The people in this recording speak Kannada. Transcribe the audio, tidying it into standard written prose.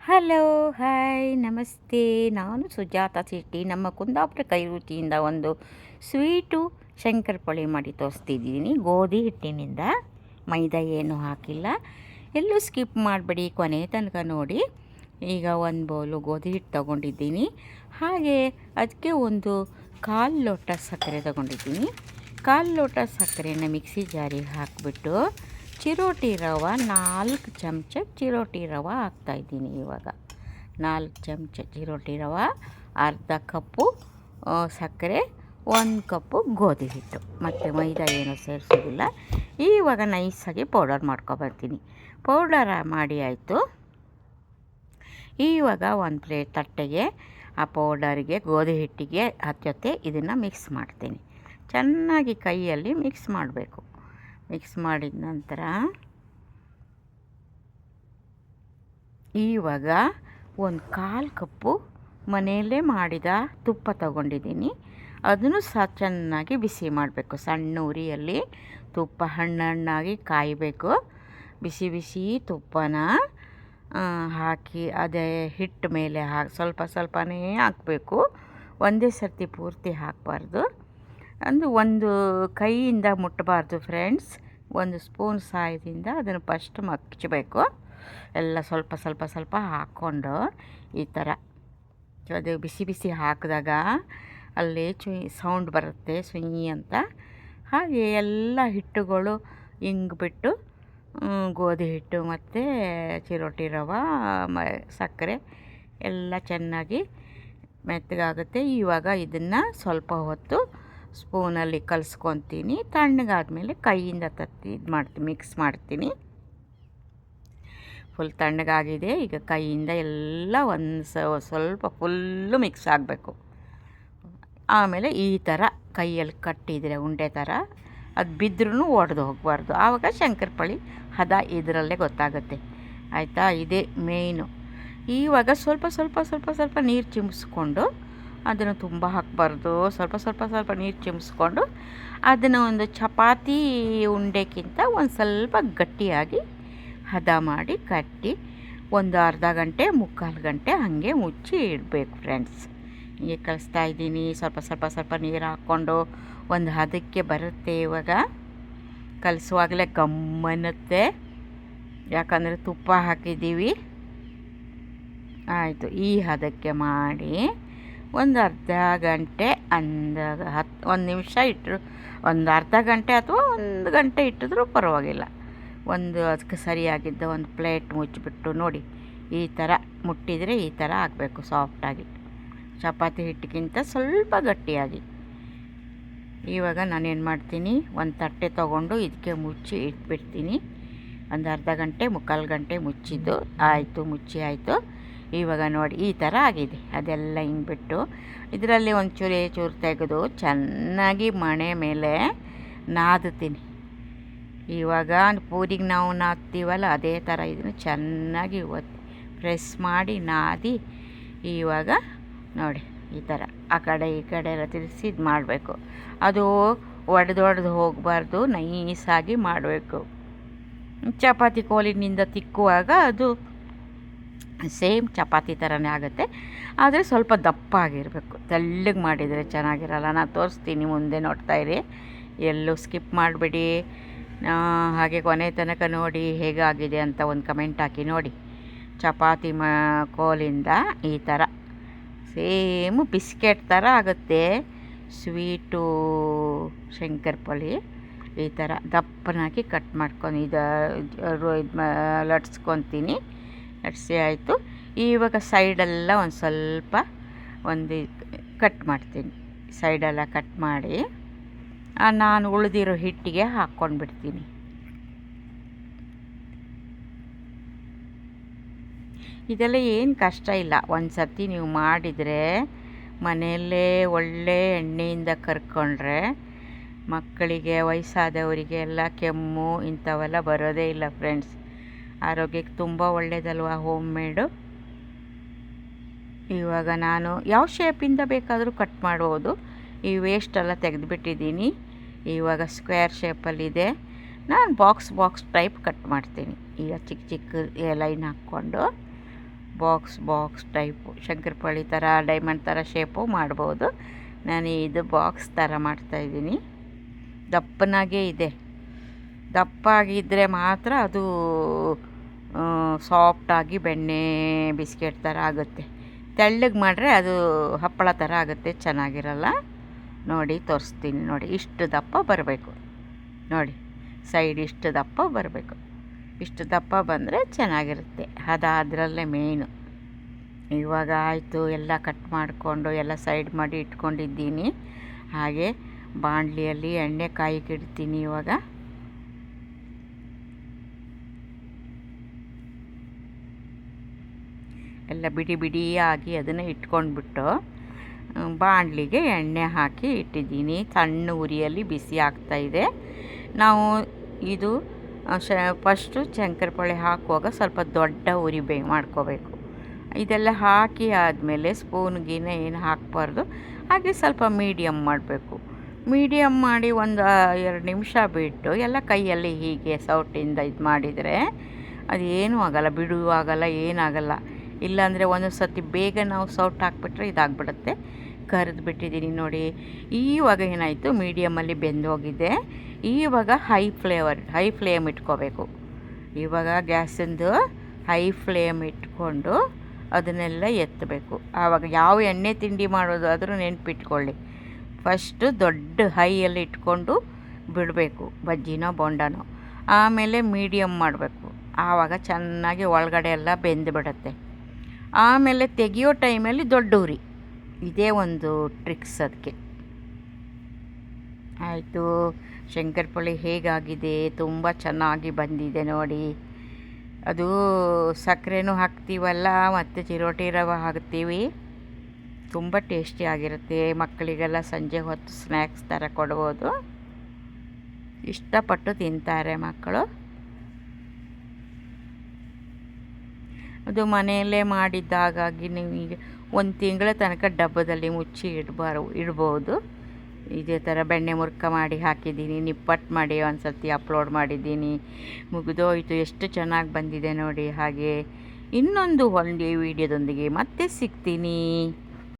ಹಲೋ, ಹಾಯ್, ನಮಸ್ತೆ. ನಾನು ಸುಜಾತ ಶೆಟ್ಟಿ. ನಮ್ಮ ಕುಂದಾಪುರ ಕೈರುಚಿಯಿಂದ ಒಂದು ಸ್ವೀಟು ಶಂಕರಪೊಳಿ ಮಾಡಿ ತೋರಿಸ್ತಿದ್ದೀನಿ. ಗೋಧಿ ಹಿಟ್ಟಿನಿಂದ, ಮೈದಾ ಏನು ಹಾಕಿಲ್ಲ. ಎಲ್ಲೂ ಸ್ಕಿಪ್ ಮಾಡಬೇಡಿ, ಕೊನೆ ತನಕ ನೋಡಿ. ಈಗ ಒಂದು ಬೌಲು ಗೋಧಿ ಹಿಟ್ಟು ತೊಗೊಂಡಿದ್ದೀನಿ. ಹಾಗೆ ಅದಕ್ಕೆ ಒಂದು 1/4 ಲೋಟ ಸಕ್ಕರೆ ತೊಗೊಂಡಿದ್ದೀನಿ. 1/4 ಲೋಟ ಸಕ್ಕರೆನ ಮಿಕ್ಸಿ ಜಾರಿಗೆ ಹಾಕಿಬಿಟ್ಟು ಚಿರೋಟಿ ರವೆ 4 ಚಮಚ ಚಿರೋಟಿ ರವೆ ಹಾಕ್ತಾಯಿದ್ದೀನಿ. ಇವಾಗ 4 ಚಮಚ ಚಿರೋಟಿ ರವೆ, ಅರ್ಧ ಕಪ್ಪು ಸಕ್ಕರೆ, 1 ಕಪ್ಪು ಗೋಧಿ ಹಿಟ್ಟು, ಮತ್ತು ಮೈದಾ ಏನೂ ಸೇರಿಸೋದಿಲ್ಲ. ಇವಾಗ ನೈಸಾಗಿ ಪೌಡರ್ ಮಾಡ್ಕೊಬರ್ತೀನಿ. ಪೌಡರ್ ಮಾಡಿ ಆಯಿತು. ಇವಾಗ ಒಂದು ಪ್ಲೇಟ್ ತಟ್ಟೆಗೆ ಆ ಪೌಡರ್ಗೆ, ಗೋಧಿ ಹಿಟ್ಟಿಗೆ ಹಚ್ಚತ್ತೆ ಇದನ್ನು ಮಿಕ್ಸ್ ಮಾಡ್ತೀನಿ. ಚೆನ್ನಾಗಿ ಕೈಯಲ್ಲಿ ಮಿಕ್ಸ್ ಮಾಡಬೇಕು. ಮಿಕ್ಸ್ ಮಾಡಿದ ನಂತರ ಇವಾಗ ಒಂದು 1/4 ಕಪ್ಪು ಮನೆಯಲ್ಲೇ ಮಾಡಿದ ತುಪ್ಪ ತಗೊಂಡಿದ್ದೀನಿ. ಅದನ್ನು ಸಹ ಚೆನ್ನಾಗಿ ಬಿಸಿ ಮಾಡಬೇಕು. ಸಣ್ಣ ಉರಿಯಲ್ಲಿ ತುಪ್ಪ ಹಣ್ಣಾಗಿ ಕಾಯಬೇಕು. ಬಿಸಿ ಬಿಸಿ ತುಪ್ಪನ ಹಾಕಿ ಅದೇ ಹಿಟ್ಟು ಮೇಲೆ ಸ್ವಲ್ಪ ಸ್ವಲ್ಪನೇ ಹಾಕಬೇಕು. ಒಂದೇ ಸರ್ತಿ ಪೂರ್ತಿ ಹಾಕಬಾರ್ದು. ಒಂದು ಕೈಯಿಂದ ಮುಟ್ಟಬಾರ್ದು ಫ್ರೆಂಡ್ಸ್. ಒಂದು ಸ್ಪೂನ್ ಸಹಾಯದಿಂದ ಅದನ್ನು ಫಸ್ಟ್ ಮಗ್ಚಬೇಕು. ಎಲ್ಲ ಸ್ವಲ್ಪ ಸ್ವಲ್ಪ ಸ್ವಲ್ಪ ಹಾಕ್ಕೊಂಡು ಈ ಥರ ಅದು ಬಿಸಿ ಬಿಸಿ ಹಾಕಿದಾಗ ಅಲ್ಲಿ ಸೌಂಡ್ ಬರುತ್ತೆ, ಸುಯಿ ಅಂತ. ಹಾಗೆ ಎಲ್ಲ ಹಿಟ್ಟುಗಳು ಹಿಂಗ್ಬಿಟ್ಟು ಗೋಧಿ ಹಿಟ್ಟು ಮತ್ತು ಚಿರೋಟಿ ರವೆ, ಸಕ್ಕರೆ ಎಲ್ಲ ಚೆನ್ನಾಗಿ ಮೆತ್ತಗಾಗುತ್ತೆ. ಇವಾಗ ಇದನ್ನು ಸ್ವಲ್ಪ ಹೊತ್ತು ಸ್ಪೂನಲ್ಲಿ ಕಲಿಸ್ಕೊತೀನಿ. ತಣ್ಣಗಾದ್ಮೇಲೆ ಕೈಯಿಂದ ತತ್ತಿ ಮಿಕ್ಸ್ ಮಾಡ್ತೀನಿ. ಫುಲ್ ತಣ್ಣಗಾಗಿದೆ. ಈಗ ಕೈಯಿಂದ ಎಲ್ಲ ಸ್ವಲ್ಪ ಫುಲ್ಲು ಮಿಕ್ಸ್ ಆಗಬೇಕು. ಆಮೇಲೆ ಈ ಥರ ಕೈಯಲ್ಲಿ ಕಟ್ಟಿದರೆ ಉಂಡೆ ಥರ ಅದು ಬಿದ್ದರೂ ಒಡೆದು ಹೋಗಬಾರ್ದು. ಆವಾಗ ಶಂಕರಪೊಳಿ ಹದ ಇದರಲ್ಲೇ ಗೊತ್ತಾಗುತ್ತೆ. ಆಯಿತಾ? ಇದೇ ಮೇಯ್ನು. ಇವಾಗ ಸ್ವಲ್ಪ ಸ್ವಲ್ಪ ಸ್ವಲ್ಪ ಸ್ವಲ್ಪ ನೀರು ಚಿಮ್ಮಿಸ್ಕೊಂಡು, ಅದನ್ನು ತುಂಬ ಹಾಕಬಾರ್ದು, ಸ್ವಲ್ಪ ಸ್ವಲ್ಪ ಸ್ವಲ್ಪ ನೀರು ಚಿಮ್ಮಿಸ್ಕೊಂಡು ಅದನ್ನು ಒಂದು ಚಪಾತಿ ಉಂಡೆಗಿಂತ ಒಂದು ಸ್ವಲ್ಪ ಗಟ್ಟಿಯಾಗಿ ಹದ ಮಾಡಿ ಕಟ್ಟಿ ಒಂದು ಅರ್ಧ ಗಂಟೆ 3/4 ಗಂಟೆ ಹಾಗೆ ಮುಚ್ಚಿ ಇಡಬೇಕು ಫ್ರೆಂಡ್ಸ್. ಹೀಗೆ ಕಲಿಸ್ತಾ ಇದ್ದೀನಿ. ಸ್ವಲ್ಪ ಸ್ವಲ್ಪ ಸ್ವಲ್ಪ ನೀರು ಹಾಕ್ಕೊಂಡು ಒಂದು ಹದಕ್ಕೆ ಬರುತ್ತೆ. ಇವಾಗ ಕಲಿಸುವಾಗಲೇ ಗಮ್ಮನ್ನುತ್ತೆ, ಯಾಕಂದರೆ ತುಪ್ಪ ಹಾಕಿದ್ದೀವಿ. ಆಯಿತು. ಈ ಹದಕ್ಕೆ ಮಾಡಿ ಒಂದು ಅರ್ಧ ಗಂಟೆ, ಒಂದು ನಿಮಿಷ ಇಟ್ಟರು, ಒಂದು ಅರ್ಧ ಗಂಟೆ ಅಥವಾ 1 ಗಂಟೆ ಇಟ್ಟಿದ್ರೂ ಪರವಾಗಿಲ್ಲ. ಅದಕ್ಕೆ ಸರಿಯಾಗಿದ್ದ ಒಂದು ಪ್ಲೇಟ್ ಮುಚ್ಚಿಬಿಟ್ಟು ನೋಡಿ, ಈ ಥರ ಮುಟ್ಟಿದರೆ ಈ ಥರ ಆಗಬೇಕು, ಸಾಫ್ಟಾಗಿ, ಚಪಾತಿ ಹಿಟ್ಟಿಗಿಂತ ಸ್ವಲ್ಪ ಗಟ್ಟಿಯಾಗಿ. ಇವಾಗ ನಾನೇನು ಮಾಡ್ತೀನಿ, ಒಂದು ತಟ್ಟೆ ತೊಗೊಂಡು ಇದಕ್ಕೆ ಮುಚ್ಚಿ ಇಟ್ಬಿಡ್ತೀನಿ. ಒಂದು ಅರ್ಧ ಗಂಟೆ 3/4 ಗಂಟೆ ಮುಚ್ಚಿದ್ದು ಆಯಿತು. ಮುಚ್ಚಿ ಆಯಿತು. ಇವಾಗ ನೋಡಿ ಈ ಥರ ಆಗಿದೆ. ಅದೆಲ್ಲ ಹಿಂಗ್ಬಿಟ್ಟು ಇದರಲ್ಲಿ ಒಂದು ಚೂರು ತೆಗೆದು ಚೆನ್ನಾಗಿ ಮಣೆ ಮೇಲೆ ನಾದುತ್ತೀನಿ. ಇವಾಗ ಪೂರಿಗೆ ನಾವು ನಾದ್ತೀವಲ್ಲ, ಅದೇ ಥರ ಇದನ್ನು ಚೆನ್ನಾಗಿ ಪ್ರೆಸ್ ಮಾಡಿ ನಾದಿ, ಇವಾಗ ನೋಡಿ ಈ ಥರ ಆ ಕಡೆ ಈ ಕಡೆ ಎಲ್ಲ ತಿರ್ಗಿಸಿ ಇದು ಮಾಡಬೇಕು. ಅದು ಒಡೆದೊಡೆದು ಹೋಗಬಾರ್ದು, ನೈಸಾಗಿ ಮಾಡಬೇಕು. ಚಪಾತಿ ಕೋಲಿನಿಂದ ತಿಕ್ಕುವಾಗ ಅದು ಸೇಮ್ ಚಪಾತಿ ಥರನೇ ಆಗುತ್ತೆ, ಆದರೆ ಸ್ವಲ್ಪ ದಪ್ಪ ಆಗಿರಬೇಕು. ತೆಳ್ಳಗೆ ಮಾಡಿದರೆ ಚೆನ್ನಾಗಿರಲ್ಲ. ನಾನು ತೋರಿಸ್ತೀನಿ, ಮುಂದೆ ನೋಡ್ತಾಯಿರಿ, ಎಲ್ಲೂ ಸ್ಕಿಪ್ ಮಾಡಿಬಿಡಿ. ಹಾಗೆ ಕೊನೆ ತನಕ ನೋಡಿ ಹೇಗಾಗಿದೆ ಅಂತ ಒಂದು ಕಮೆಂಟ್ ಹಾಕಿ ನೋಡಿ. ಚಪಾತಿ ಕೋಲಿಂದ ಈ ಥರ ಸೇಮು ಬಿಸ್ಕೆಟ್ ಥರ ಆಗುತ್ತೆ ಸ್ವೀಟು ಶಂಕರಪೊಳಿ. ಈ ಥರ ದಪ್ಪನಾಗಿ ಕಟ್ ಮಾಡ್ಕೊಂಡು ಲಟ್ಸ್ಕೊತೀನಿ. ಲಟ್ಸಿ ಆಯಿತು. ಇವಾಗ ಸೈಡೆಲ್ಲ ಒಂದು ಸ್ವಲ್ಪ ಕಟ್ ಮಾಡ್ತೀನಿ. ಸೈಡೆಲ್ಲ ಕಟ್ ಮಾಡಿ ನಾನು ಉಳಿದಿರೋ ಹಿಟ್ಟಿಗೆ ಹಾಕ್ಕೊಂಡು ಬಿಡ್ತೀನಿ. ಇದೆಲ್ಲ ಏನು ಕಷ್ಟ ಇಲ್ಲ. ಒಂದು ಸರ್ತಿ ನೀವು ಮಾಡಿದರೆ ಮನೆಯಲ್ಲೇ ಒಳ್ಳೆ ಎಣ್ಣೆಯಿಂದ ಕರ್ಕೊಂಡ್ರೆ ಮಕ್ಕಳಿಗೆ, ವಯಸ್ಸಾದವರಿಗೆ ಎಲ್ಲ ಕೆಮ್ಮು ಇಂಥವೆಲ್ಲ ಬರೋದೇ ಇಲ್ಲ ಫ್ರೆಂಡ್ಸ್. ಆರೋಗ್ಯಕ್ಕೆ ತುಂಬ ಒಳ್ಳೆಯದಲ್ವ ಹೋಮ್ ಮೇಡು. ಇವಾಗ ನಾನು ಯಾವ ಶೇಪಿಂದ ಬೇಕಾದರೂ ಕಟ್ ಮಾಡ್ಬೋದು. ಈ ವೇಸ್ಟೆಲ್ಲ ತೆಗೆದುಬಿಟ್ಟಿದ್ದೀನಿ. ಇವಾಗ ಸ್ಕ್ವೇರ್ ಶೇಪಲ್ಲಿದೆ. ನಾನು ಬಾಕ್ಸ್ ಟೈಪ್ ಕಟ್ ಮಾಡ್ತೀನಿ. ಈಗ ಚಿಕ್ಕ ಚಿಕ್ಕ ಲೈನ್ ಹಾಕ್ಕೊಂಡು ಬಾಕ್ಸ್ ಟೈಪು ಶಂಕರಪಾಳಿ ಥರ ಡೈಮಂಡ್ ಥರ ಶೇಪು ಮಾಡ್ಬೋದು. ನಾನು ಇದು ಬಾಕ್ಸ್ ಥರ ಮಾಡ್ತಾಯಿದ್ದೀನಿ. ದಪ್ಪನಾಗೇ ಇದೆ. ದಪ್ಪಾಗಿದ್ದರೆ ಮಾತ್ರ ಅದು ಸಾಫ್ಟಾಗಿ ಬೆಣ್ಣೆ ಬಿಸ್ಕೆಟ್ ಥರ ಆಗುತ್ತೆ. ತೆಳ್ಳಗೆ ಮಾಡಿದ್ರೆ ಅದು ಹಪ್ಪಳ ಥರ ಆಗುತ್ತೆ, ಚೆನ್ನಾಗಿರಲ್ಲ. ನೋಡಿ ತೋರಿಸ್ತೀನಿ ನೋಡಿ, ಇಷ್ಟು ದಪ್ಪ ಬರಬೇಕು ನೋಡಿ, ಸೈಡ್ ಇಷ್ಟು ದಪ್ಪ ಬರಬೇಕು. ಇಷ್ಟು ದಪ್ಪ ಬಂದರೆ ಚೆನ್ನಾಗಿರುತ್ತೆ. ಅದರಲ್ಲೇ ಮೇಯ್ನು. ಇವಾಗ ಆಯಿತು, ಎಲ್ಲ ಕಟ್ ಮಾಡಿಕೊಂಡು ಎಲ್ಲ ಸೈಡ್ ಮಾಡಿ ಇಟ್ಕೊಂಡಿದ್ದೀನಿ. ಹಾಗೆ ಬಾಣಲಿಯಲ್ಲಿ ಎಣ್ಣೆ ಕಾಯಿಗೆ ಇಡ್ತೀನಿ. ಇವಾಗ ಎಲ್ಲ ಬಿಡಿ ಬಿಡಿಯಾಗಿ ಅದನ್ನು ಇಟ್ಕೊಂಡ್ಬಿಟ್ಟು ಬಾಣಲಿಗೆ ಎಣ್ಣೆ ಹಾಕಿ ಇಟ್ಟಿದ್ದೀನಿ. ಸಣ್ಣ ಉರಿಯಲ್ಲಿ ಬಿಸಿ ಆಗ್ತಾಯಿದೆ. ನಾವು ಇದು ಫಸ್ಟು ಶಂಕರಪಾಳಿ ಹಾಕುವಾಗ ಸ್ವಲ್ಪ ದೊಡ್ಡ ಉರಿ ಮಾಡ್ಕೋಬೇಕು. ಇದೆಲ್ಲ ಹಾಕಿ ಆದಮೇಲೆ ಸ್ಪೂನ್ಗಿನ ಏನು ಹಾಕಬಾರ್ದು. ಹಾಗೆ ಸ್ವಲ್ಪ ಮೀಡಿಯಮ್ ಮಾಡಬೇಕು. ಮೀಡಿಯಮ್ ಮಾಡಿ ಒಂದು 2 ನಿಮಿಷ ಬಿಟ್ಟು ಎಲ್ಲ ಕೈಯಲ್ಲಿ ಹೀಗೆ ಸೌಟಿಂದ ಇದು ಮಾಡಿದರೆ ಅದೇನೂ ಆಗೋಲ್ಲ, ಬಿಡುವಾಗಲ್ಲ, ಏನಾಗಲ್ಲ. ಇಲ್ಲಾಂದರೆ ಒಂದೊಂದು ಸರ್ತಿ ಬೇಗ ನಾವು ಸೌಟ್ ಹಾಕ್ಬಿಟ್ರೆ ಇದಾಗ್ಬಿಡುತ್ತೆ. ಕರಿದು ಬಿಟ್ಟಿದ್ದೀನಿ ನೋಡಿ. ಈವಾಗ ಏನಾಯಿತು, ಮೀಡಿಯಮಲ್ಲಿ ಬೆಂದೋಗಿದೆ. ಇವಾಗ ಹೈ ಫ್ಲೇಮ್ ಇಟ್ಕೋಬೇಕು. ಇವಾಗ ಗ್ಯಾಸಿಂದು ಹೈ ಫ್ಲೇಮ್ ಇಟ್ಕೊಂಡು ಅದನ್ನೆಲ್ಲ ಎತ್ತಬೇಕು. ಆವಾಗ ಯಾವ ಎಣ್ಣೆ ತಿಂಡಿ ಮಾಡೋದಾದರೂ ನೆನಪಿಟ್ಕೊಳ್ಳಿ, ಫಸ್ಟು ದೊಡ್ಡ ಹೈಯಲ್ಲಿ ಇಟ್ಕೊಂಡು ಬಿಡಬೇಕು, ಬಜ್ಜಿನೋ ಬೋಂಡನೋ. ಆಮೇಲೆ ಮೀಡಿಯಮ್ ಮಾಡಬೇಕು. ಆವಾಗ ಚೆನ್ನಾಗಿ ಒಳಗಡೆ ಎಲ್ಲ ಬೆಂದು ಬಿಡುತ್ತೆ. ಆಮೇಲೆ ತೆಗಿಯೋ ಟೈಮಲ್ಲಿ ದೊಡ್ಡ ಉರಿ. ಇದೇ ಒಂದು ಟ್ರಿಕ್ಸ್ ಅದಕ್ಕೆ. ಆಯಿತು, ಶಂಕರಪಾಳಿ ಹೇಗಾಗಿದೆ, ತುಂಬ ಚೆನ್ನಾಗಿ ಬಂದಿದೆ ನೋಡಿ. ಅದು ಸಕ್ಕರೆನೂ ಹಾಕ್ತೀವಲ್ಲ, ಮತ್ತು ಚಿರೋಟಿ ರವೆ ಹಾಕ್ತೀವಿ. ತುಂಬ ಟೇಸ್ಟಿಯಾಗಿರುತ್ತೆ. ಮಕ್ಕಳಿಗೆಲ್ಲ ಸಂಜೆ ಹೊತ್ತು ಸ್ನ್ಯಾಕ್ಸ್ ಥರ ಕೊಡ್ಬೋದು. ಇಷ್ಟಪಟ್ಟು ತಿಂತಾರೆ ಮಕ್ಕಳು. ಅದು ಮನೆಯಲ್ಲೇ ಮಾಡಿದ್ದಾಗಾಗಿ ನಿಮಗೆ 1 ತಿಂಗಳ ತನಕ ಡಬ್ಬದಲ್ಲಿ ಮುಚ್ಚಿ ಇಡ್ಬೋದು. ಇದೇ ಥರ ಬೆಣ್ಣೆ ಮುರ್ಕ ಮಾಡಿ ಹಾಕಿದ್ದೀನಿ, ನಿಪ್ಪಟ್ಟು ಮಾಡಿ ಒಂದು ಸರ್ತಿ ಅಪ್ಲೋಡ್ ಮಾಡಿದ್ದೀನಿ. ಮುಗಿದೋಯ್ತು. ಎಷ್ಟು ಚೆನ್ನಾಗಿ ಬಂದಿದೆ ನೋಡಿ. ಹಾಗೆ ಇನ್ನೊಂದು ಒಳ್ಳೆಯ ವಿಡಿಯೋದೊಂದಿಗೆ ಮತ್ತೆ ಸಿಗ್ತೀನಿ.